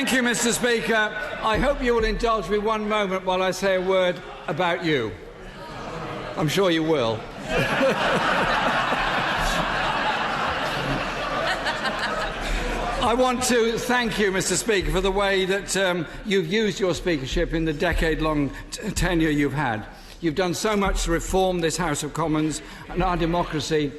Thank you, Mr. Speaker. I hope you will indulge me one moment while I say a word about you. I'm sure you will. I want to thank you, Mr. Speaker, for the way that you've used your speakership in the decade-long tenure you've had. You've done so much to reform this House of Commons, and our democracy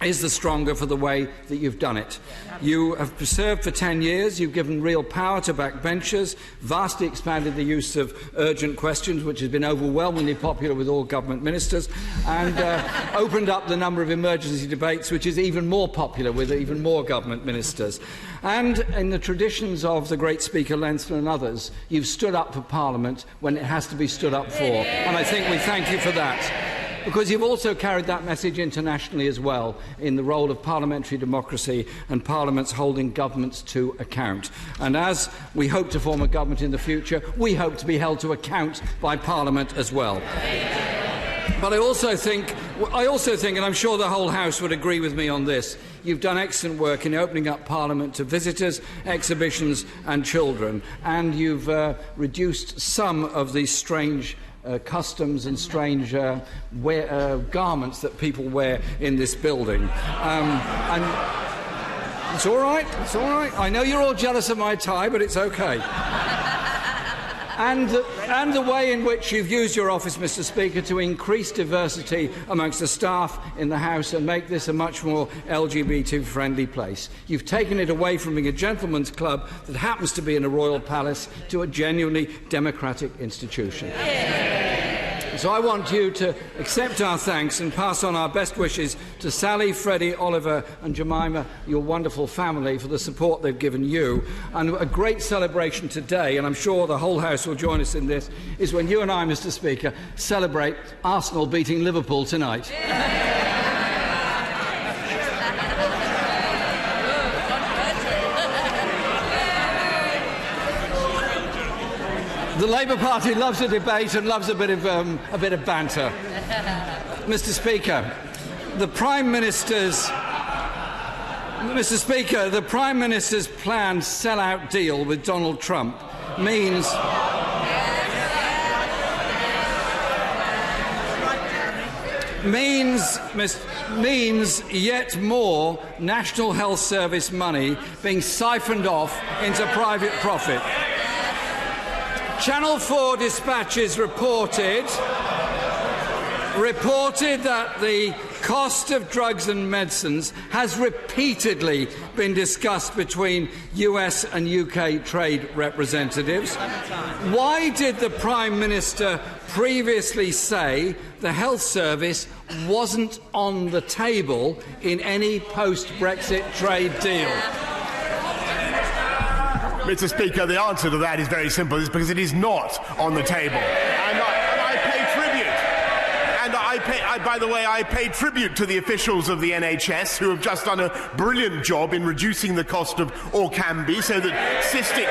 is the stronger for the way that you've done it. You have served for 10 years, you've given real power to backbenchers, vastly expanded the use of urgent questions, which has been overwhelmingly popular with all government ministers, and opened up the number of emergency debates, which is even more popular with even more government ministers. And in the traditions of the great Speaker Lenston and others, you've stood up for Parliament when it has to be stood up for, and I think we thank you for that. Because you've also carried that message internationally as well in the role of parliamentary democracy and parliaments holding governments to account. And as we hope to form a government in the future, we hope to be held to account by Parliament as well. But I also think, and I'm sure the whole House would agree with me on this, you've done excellent work in opening up Parliament to visitors, exhibitions and children, and you've reduced some of these strange customs and strange garments that people wear in this building. And it's all right, it's all right. I know you're all jealous of my tie, but it's okay. And the way in which you've used your office, Mr. Speaker, to increase diversity amongst the staff in the House and make this a much more LGBT-friendly place. You've taken it away from being a gentleman's club that happens to be in a royal palace to a genuinely democratic institution. So I want you to accept our thanks and pass on our best wishes to Sally, Freddie, Oliver and Jemima, your wonderful family, for the support they've given you. And a great celebration today, and I'm sure the whole House will join us in this, is when you and I, Mr. Speaker, celebrate Arsenal beating Liverpool tonight. The Labour Party loves a debate and loves a bit of banter. Mr. Speaker, the Prime Minister's planned sell-out deal with Donald Trump means yet more National Health Service money being siphoned off into private profit. Channel 4 dispatches reported that the cost of drugs and medicines has repeatedly been discussed between US and UK trade representatives. Why did the Prime Minister previously say the health service wasn't on the table in any post-Brexit trade deal? Mr. Speaker, the answer to that is very simple. It's because it is not on the table. And I pay tribute. And by the way, I pay tribute to the officials of the NHS who have just done a brilliant job in reducing the cost of Orkambi so that cystic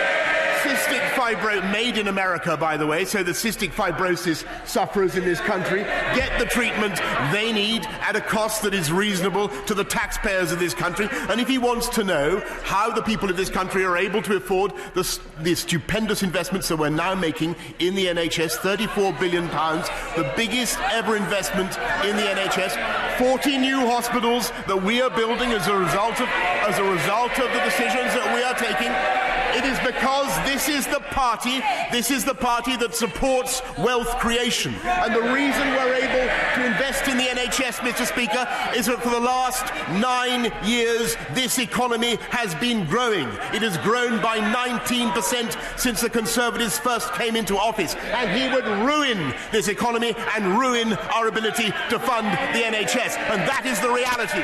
fibrosis, made in America, by the way, so the cystic fibrosis sufferers in this country get the treatment they need at a cost that is reasonable to the taxpayers of this country. And if he wants to know how the people of this country are able to afford the stupendous investments that we're now making in the NHS, £34 billion, the biggest ever investment in the NHS, 40 new hospitals that we are building as a result of the decisions that we are taking. It is because this is the party that supports wealth creation. And the reason we're able to invest in the NHS, Mr. Speaker, is that for the last 9 years, this economy has been growing. It has grown by 19% since the Conservatives first came into office. And he would ruin this economy and ruin our ability to fund the NHS. And that is the reality.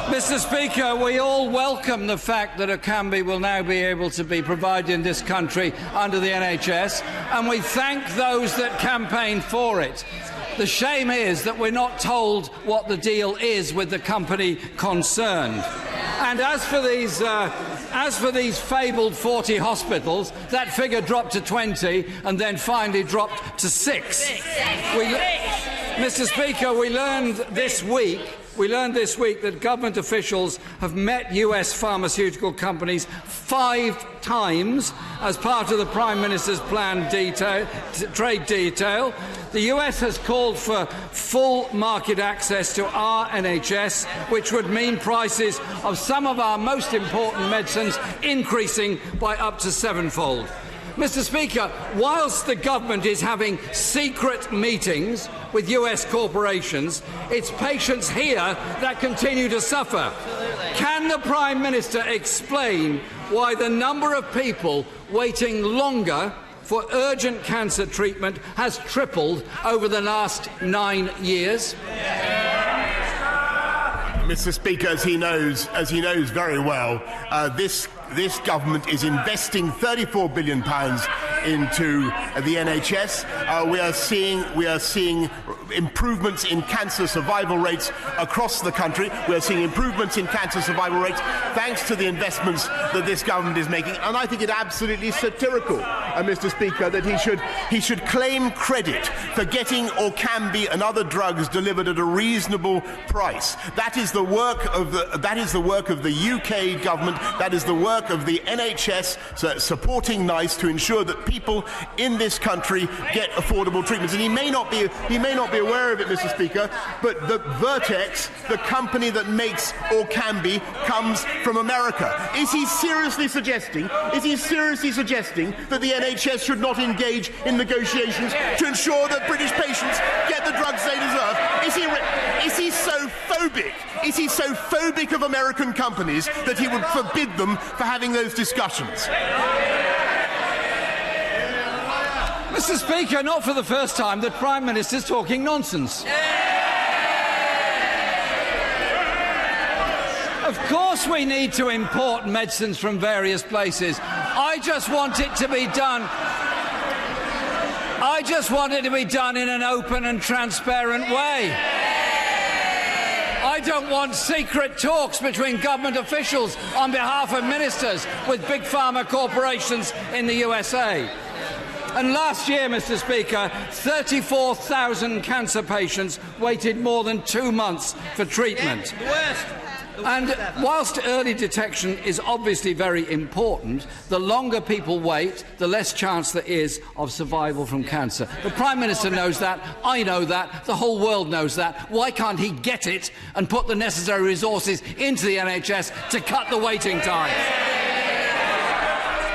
Mr. Speaker, we all welcome the fact that Orkambi will now be able to be provided in this country under the NHS, and we thank those that campaigned for it. The shame is that we're not told what the deal is with the company concerned. And as for these fabled 40 hospitals, that figure dropped to 20 and then finally dropped to 6. Mr. Speaker, we learned this week We learned this week that government officials have met US pharmaceutical companies 5 times as part of the Prime Minister's planned trade detail. The US has called for full market access to our NHS, which would mean prices of some of our most important medicines increasing by up to 7-fold. Mr. Speaker, whilst the government is having secret meetings with US corporations, it's patients here that continue to suffer. Can the Prime Minister explain why the number of people waiting longer for urgent cancer treatment has tripled over the last 9 years? Mr. Speaker, as he knows very well, this government is investing £34 billion into the NHS. We are seeing improvements in cancer survival rates across the country. We are seeing improvements in cancer survival rates thanks to the investments that this government is making. And I think it absolutely satirical, Mr. Speaker, that he should claim credit for getting Orkambi and other drugs delivered at a reasonable price. That is the work of the UK government. That is the work of the NHS supporting NICE to ensure that people in this country get affordable treatments. And he may not be aware of it, Mr. Speaker, but the Vertex, the company that makes Orkambi, comes from America. Is he seriously suggesting that the NHS should not engage in negotiations to ensure that British patients get the drugs they deserve? Is he so phobic? Is he so phobic of American companies that he would forbid them for having those discussions? Mr. Speaker, not for the first time the Prime Minister is talking nonsense. Of course we need to import medicines from various places. I just want it to be done in an open and transparent way. I don't want secret talks between government officials on behalf of ministers with big pharma corporations in the USA. And last year, Mr. Speaker, 34,000 cancer patients waited more than 2 months for treatment. And whilst early detection is obviously very important, the longer people wait, the less chance there is of survival from cancer. The Prime Minister knows that, I know that, the whole world knows that. Why can't he get it and put the necessary resources into the NHS to cut the waiting times?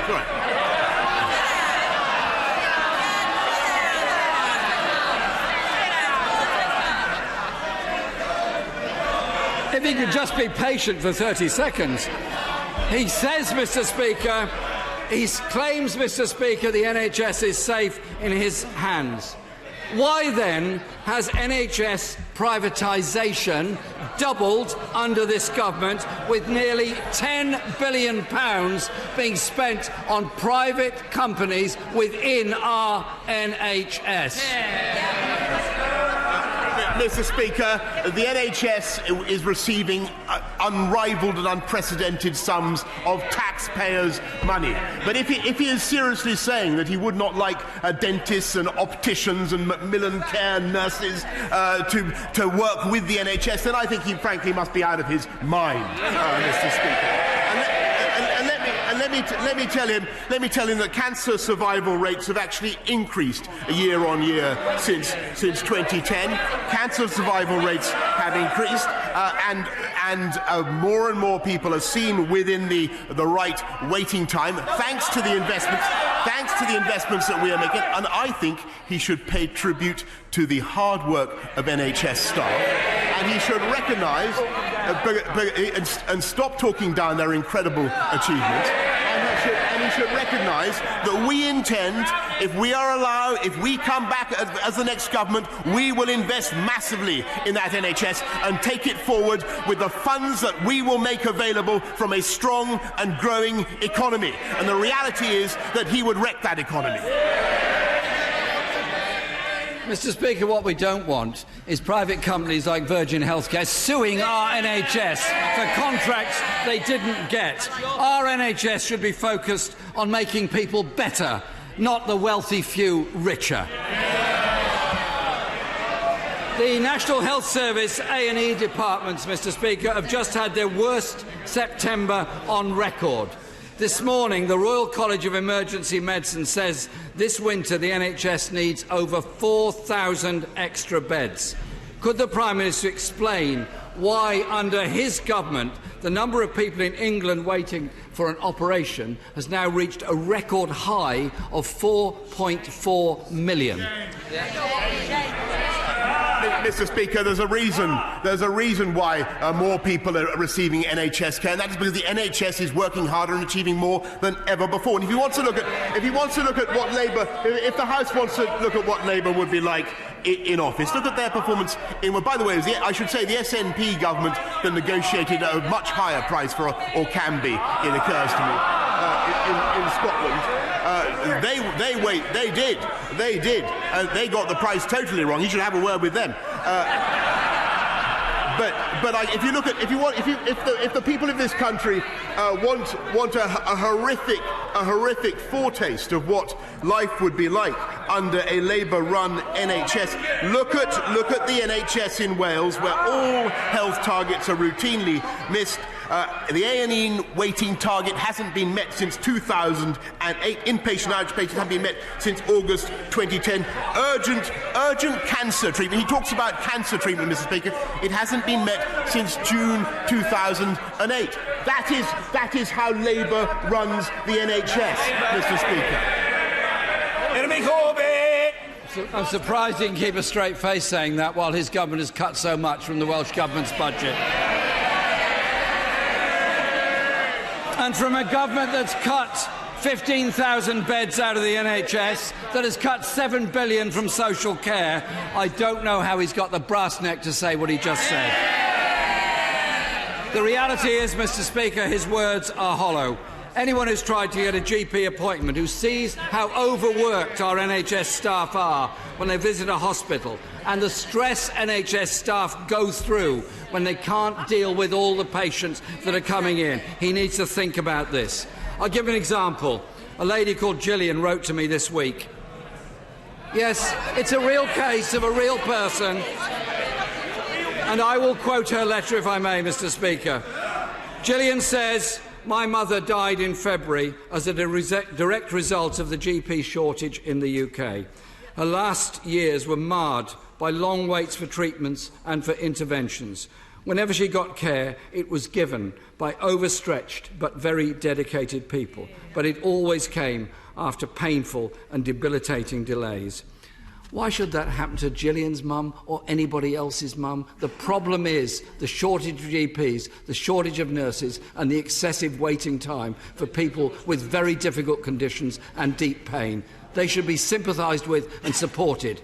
Right. If he could just be patient for 30 seconds. He says, Mr. Speaker, he claims, Mr. Speaker, the NHS is safe in his hands. Why then has NHS privatisation doubled under this government, with nearly £10 billion being spent on private companies within our NHS? Mr. Speaker, the NHS is receiving unrivalled and unprecedented sums of taxpayers' money. But if he is seriously saying that he would not like dentists and opticians and Macmillan care nurses to work with the NHS, then I think he frankly must be out of his mind, Mr. Speaker. Let me tell him that cancer survival rates have actually increased year on year since 2010. Cancer survival rates have increased, and more and more people are seen within the right waiting time, thanks to the investments that we are making. And I think he should pay tribute to the hard work of NHS staff, and he should recognise and stop talking down their incredible achievements. And he should recognise that we intend, if we come back as the next government, we will invest massively in that NHS and take it forward with the funds that we will make available from a strong and growing economy. And the reality is that he would wreck that economy. Mr. Speaker, what we don't want is private companies like Virgin Healthcare suing our NHS for contracts they didn't get. Our NHS should be focused on making people better, not the wealthy few richer. The National Health Service A&E departments, Mr. Speaker, have just had their worst September on record. This morning, the Royal College of Emergency Medicine says this winter the NHS needs over 4,000 extra beds. Could the Prime Minister explain why, under his government, the number of people in England waiting for an operation has now reached a record high of 4.4 million? Mr. Speaker, there's a reason why more people are receiving NHS care, and that is because the NHS is working harder and achieving more than ever before. And if he wants to look at what Labour, if the House wants to look at what Labour would be like in office, look at their performance in. Well, by the way, I should say the SNP government that negotiated a much higher price for, or can be, it occurs to me, in Scotland. They did. They got the price totally wrong. He should have a word with them. If the people of this country want a horrific foretaste of what life would be like under a Labour-run NHS, look at the NHS in Wales, where all health targets are routinely missed. The A&E waiting target hasn't been met since 2008. Inpatient outpatients haven't been met since August 2010. Urgent cancer treatment. He talks about cancer treatment, Mr. Speaker. It hasn't been met since June 2008. That is how Labour runs the NHS, Mr. Speaker. I'm surprised he can keep a straight face saying that while his government has cut so much from the Welsh Government's budget. And from a government that's cut 15,000 beds out of the NHS, that has cut $7 billion from social care, I don't know how he's got the brass neck to say what he just said. The reality is, Mr. Speaker, his words are hollow. Anyone who's tried to get a GP appointment, who sees how overworked our NHS staff are when they visit a hospital, and the stress NHS staff go through when they can't deal with all the patients that are coming in, he needs to think about this. I'll give an example. A lady called Gillian wrote to me this week. Yes, it's a real case of a real person, and I will quote her letter if I may, Mr. Speaker. Gillian says, "My mother died in February as a direct result of the GP shortage in the UK. Her last years were marred by long waits for treatments and for interventions. Whenever she got care, it was given by overstretched but very dedicated people, but it always came after painful and debilitating delays." Why should that happen to Gillian's mum or anybody else's mum? The problem is the shortage of GPs, the shortage of nurses and the excessive waiting time for people with very difficult conditions and deep pain. They should be sympathised with and supported.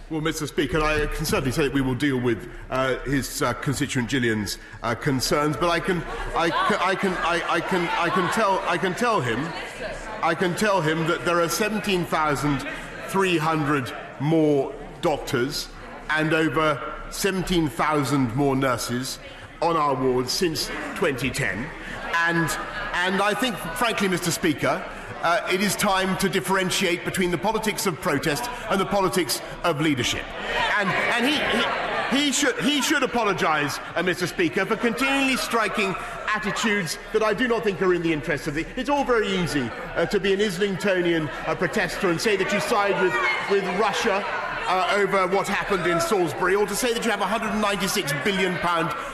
Well, Mr. Speaker, I can certainly say that we will deal with his constituent Gillian's concerns, but I can tell him that there are 17,300 more doctors and over 17,000 more nurses on our wards since 2010, and I think, frankly, Mr. Speaker, it is time to differentiate between the politics of protest and the politics of leadership. And he should apologise, Mr. Speaker, for continually striking attitudes that I do not think are in the interest of the... It's all very easy to be an Islingtonian protester and say that you side with Russia over what happened in Salisbury, or to say that you have a £196 billion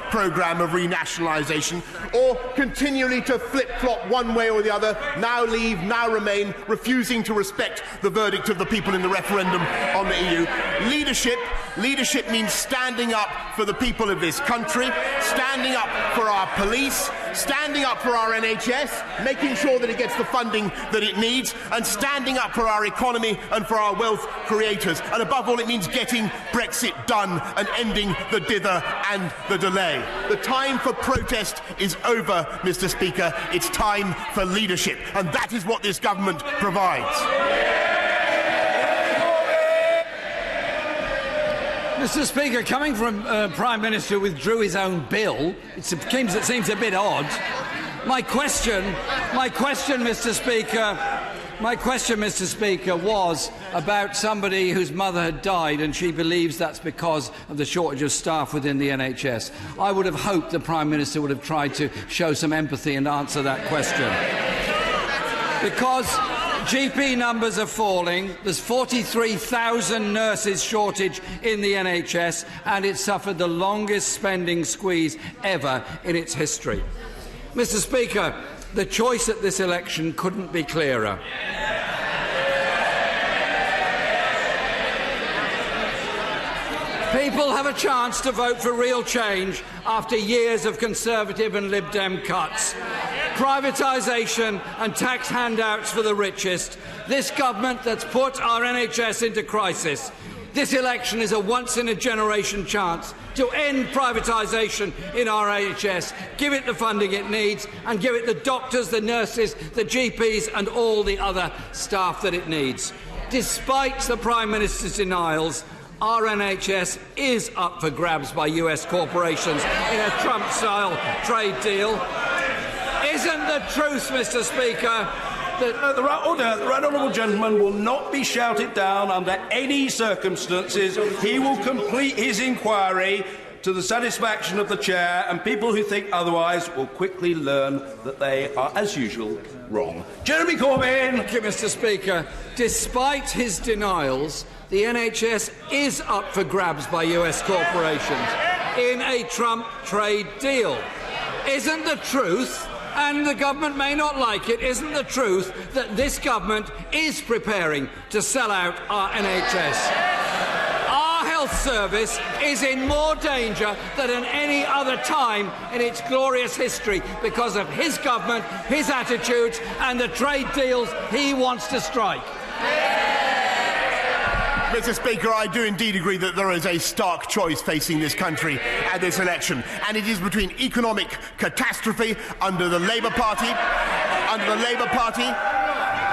programme of renationalisation, or continually to flip-flop one way or the other, now leave, now remain, refusing to respect the verdict of the people in the referendum on the EU. Leadership means standing up for the people of this country, standing up for our police, standing up for our NHS, making sure that it gets the funding that it needs, and standing up for our economy and for our wealth creators. And above all, it means getting Brexit done and ending the dither and the delay. The time for protest is over, Mr. Speaker. It's time for leadership, and that is what this government provides. Mr. Speaker, coming from a Prime Minister who withdrew his own bill, it seems a bit odd. My question, Mr. Speaker, My question, Mr. Speaker, was about somebody whose mother had died and she believes that's because of the shortage of staff within the NHS. I would have hoped the Prime Minister would have tried to show some empathy and answer that question. Because GP numbers are falling, there's 43,000 nurses shortage in the NHS, and it suffered the longest spending squeeze ever in its history. Mr. Speaker, the choice at this election couldn't be clearer. People have a chance to vote for real change after years of Conservative and Lib Dem cuts, privatisation and tax handouts for the richest. This government that's put our NHS into crisis. This election is a once-in-a-generation chance to end privatisation in our NHS, give it the funding it needs, and give it the doctors, the nurses, the GPs and all the other staff that it needs. Despite the Prime Minister's denials, our NHS is up for grabs by US corporations in a Trump-style trade deal. Isn't the truth, Mr. Speaker, that the right honourable gentleman will not be shouted down under any circumstances. He will complete his inquiry to the satisfaction of the chair, and people who think otherwise will quickly learn that they are, as usual, wrong. Jeremy Corbyn. Thank you, Mr. Speaker. Despite his denials, the NHS is up for grabs by US corporations in a Trump trade deal. Isn't the truth, and the government may not like it, isn't the truth that this government is preparing to sell out our NHS? Our health service is in more danger than at any other time in its glorious history because of his government, his attitudes and the trade deals he wants to strike. Mr. Speaker, I do indeed agree that there is a stark choice facing this country at this election, and it is between economic catastrophe under the Labour Party,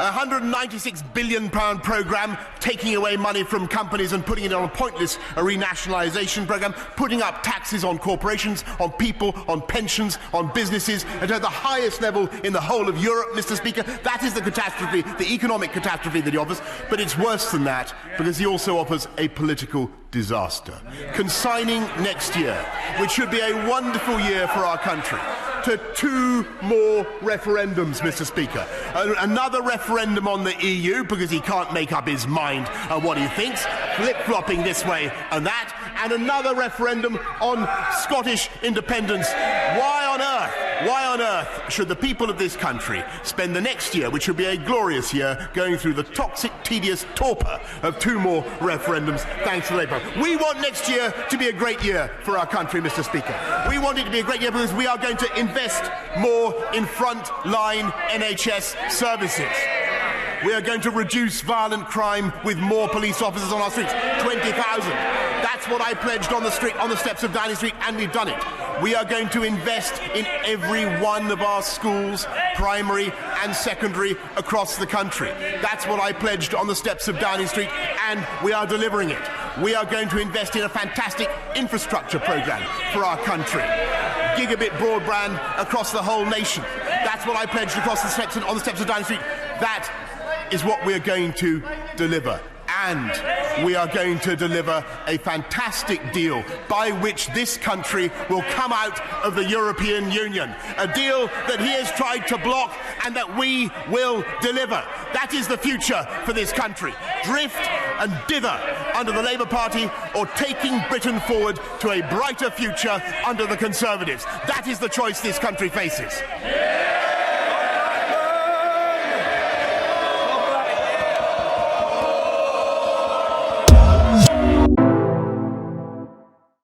a £196 billion programme taking away money from companies and putting it on a pointless renationalisation programme, putting up taxes on corporations, on people, on pensions, on businesses, and at the highest level in the whole of Europe, Mr. Speaker. That is the catastrophe, the economic catastrophe that he offers. But it's worse than that, because he also offers a political disaster. Consigning next year, which should be a wonderful year for our country, to 2 more referendums, Mr. Speaker. Another referendum on the EU, because he can't make up his mind on what he thinks, flip-flopping this way and that, and another referendum on Scottish independence. Why on earth should the people of this country spend the next year, which would be a glorious year, going through the toxic, tedious torpor of 2 more referendums thanks to Labour? We want next year to be a great year for our country, Mr. Speaker. We want it to be a great year because we are going to invest more in front-line NHS services. We are going to reduce violent crime with more police officers on our streets, 20,000. That's what I pledged on the steps of Downing Street, and we've done it. We are going to invest in every one of our schools, primary and secondary, across the country. That's what I pledged on the steps of Downing Street, and we are delivering it. We are going to invest in a fantastic infrastructure programme for our country. Gigabit broadband across the whole nation. That's what I pledged on the steps of Downing Street. That is what we are going to deliver. And we are going to deliver a fantastic deal by which this country will come out of the European Union. A deal that he has tried to block and that we will deliver. That is the future for this country. Drift and dither under the Labour Party, or taking Britain forward to a brighter future under the Conservatives. That is the choice this country faces.